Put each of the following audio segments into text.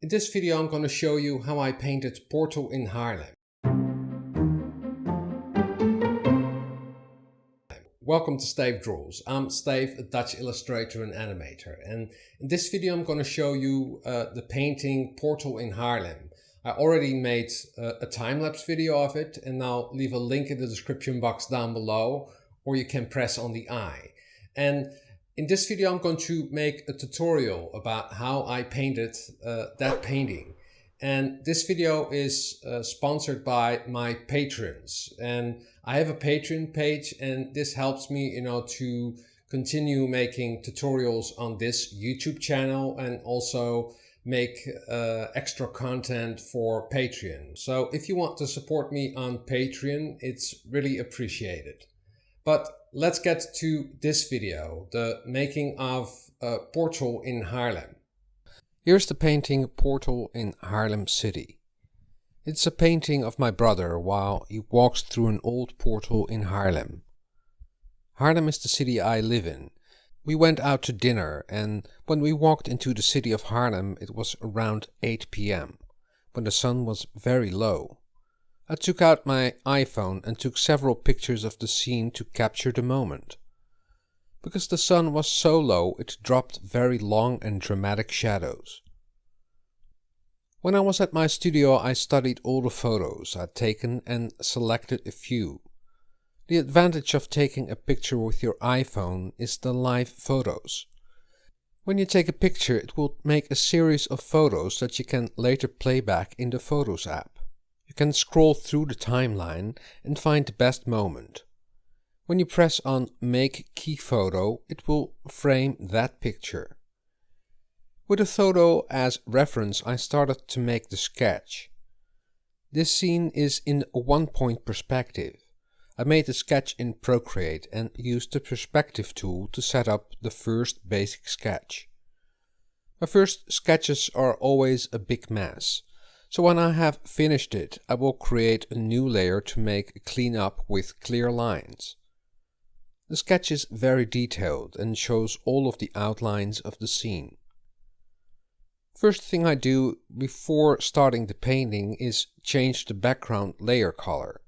In this video I'm going to show you how I painted Portal in Haarlem. Welcome to Stayf Doodles. I'm Stayf, a Dutch illustrator and animator, and in this video I'm going to show you the painting Portal in Haarlem. I already made a time-lapse video of it, and I'll leave a link in the description box down below, or you can press on the eye. And in this video I'm going to make a tutorial about how I painted that painting. And this video is sponsored by my patrons, and I have a Patreon page, and this helps me, to continue making tutorials on this YouTube channel and also make extra content for Patreon. So if you want to support me on Patreon, it's really appreciated. But let's get to this video, the making of Portal in Haarlem. Here's the painting Portal in Haarlem City. It's a painting of my brother while he walks through an old portal in Haarlem. Haarlem is the city I live in. We went out to dinner, and when we walked into the city of Haarlem it was around 8 p.m, when the sun was very low. I took out my iPhone and took several pictures of the scene to capture the moment. Because the sun was so low, it dropped very long and dramatic shadows. When I was at my studio, I studied all the photos I'd taken and selected a few. The advantage of taking a picture with your iPhone is the live photos. When you take a picture, it will make a series of photos that you can later play back in the Photos app. You can scroll through the timeline and find the best moment. When you press on Make Key Photo, it will frame that picture. With a photo as reference, I started to make the sketch. This scene is in a one-point perspective. I made the sketch in Procreate and used the perspective tool to set up the first basic sketch. My first sketches are always a big mess. So when I have finished it, I will create a new layer to make a cleanup with clear lines. The sketch is very detailed and shows all of the outlines of the scene. First thing I do before starting the painting is change the background layer color.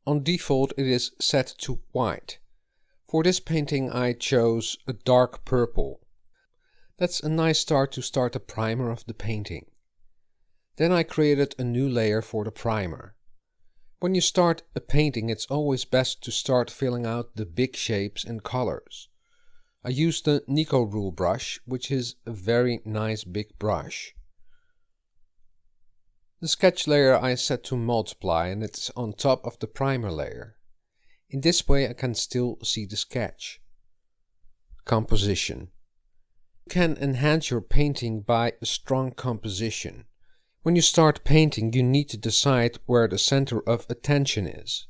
On default it is set to white. For this painting I chose a dark purple. That's a nice start to start the primer of the painting. Then I created a new layer for the primer. When you start a painting, it's always best to start filling out the big shapes and colors. I used the Nico Rule brush, which is a very nice big brush. The sketch layer I set to multiply, and it's on top of the primer layer. In this way I can still see the sketch. Composition. You can enhance your painting by a strong composition. When you start painting, you need to decide where the center of attention is.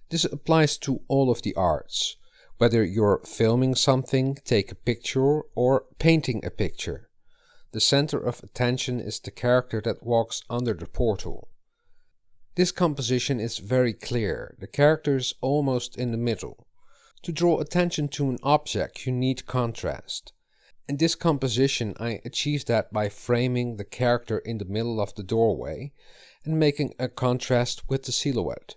This applies to all of the arts, whether you're filming something, take a picture, or painting a picture. The center of attention is the character that walks under the portal. This composition is very clear. The character is almost in the middle. To draw attention to an object, you need contrast. In this composition I achieved that by framing the character in the middle of the doorway and making a contrast with the silhouette.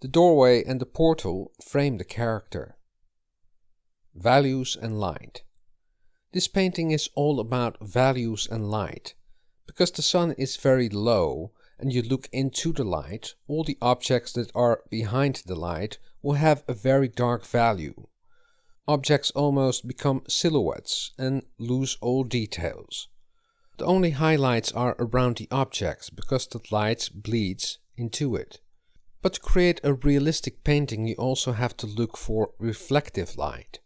The doorway and the portal frame the character. Values and light. This painting is all about values and light. Because the sun is very low and you look into the light, all the objects that are behind the light will have a very dark value. Objects almost become silhouettes and lose all details. The only highlights are around the objects because the light bleeds into it. But to create a realistic painting you also have to look for reflective light.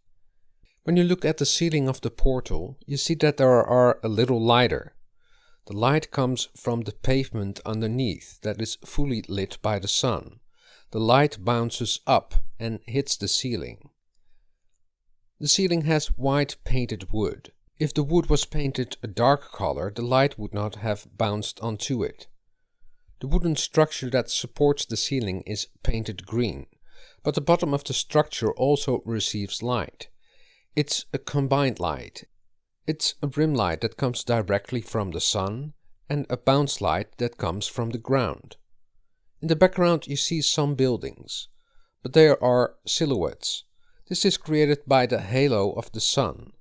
When you look at the ceiling of the portal, you see that there are a little lighter. The light comes from the pavement underneath that is fully lit by the sun. The light bounces up and hits the ceiling. The ceiling has white painted wood. If the wood was painted a dark color, the light would not have bounced onto it. The wooden structure that supports the ceiling is painted green, but the bottom of the structure also receives light. It's a combined light. It's a rim light that comes directly from the sun and a bounce light that comes from the ground. In the background you see some buildings, but there are silhouettes. This is created by the halo of the sun.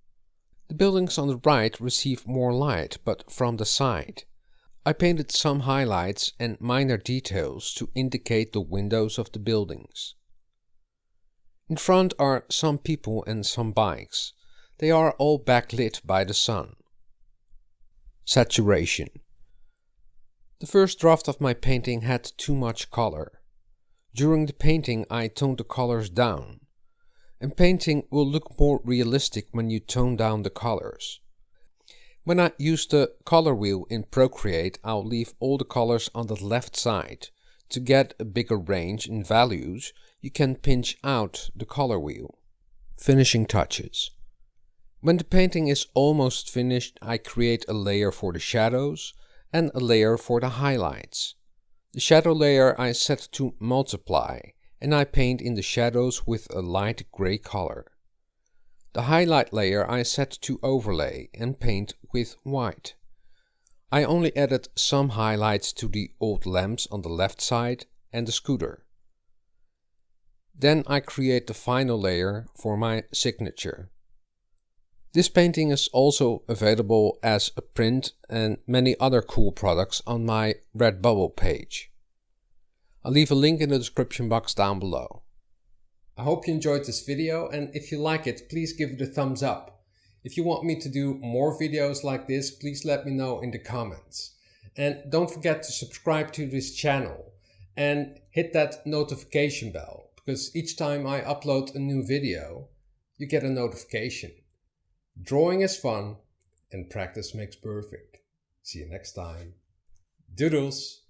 The buildings on the right receive more light, but from the side. I painted some highlights and minor details to indicate the windows of the buildings. In front are some people and some bikes. They are all backlit by the sun. Saturation. The first draft of my painting had too much color. During the painting I toned the colors down. And painting will look more realistic when you tone down the colors. When I use the color wheel in Procreate, I'll leave all the colors on the left side. To get a bigger range in values, you can pinch out the color wheel. Finishing touches. When the painting is almost finished, I create a layer for the shadows and a layer for the highlights. The shadow layer I set to multiply, and I paint in the shadows with a light gray color. The highlight layer I set to overlay and paint with white. I only added some highlights to the old lamps on the left side and the scooter. Then I create the final layer for my signature. This painting is also available as a print and many other cool products on my Redbubble page. I'll leave a link in the description box down below. I hope you enjoyed this video, and if you like it, please give it a thumbs up. If you want me to do more videos like this, please let me know in the comments. And don't forget to subscribe to this channel and hit that notification bell, because each time I upload a new video, you get a notification. Drawing is fun and practice makes perfect. See you next time. Doodles!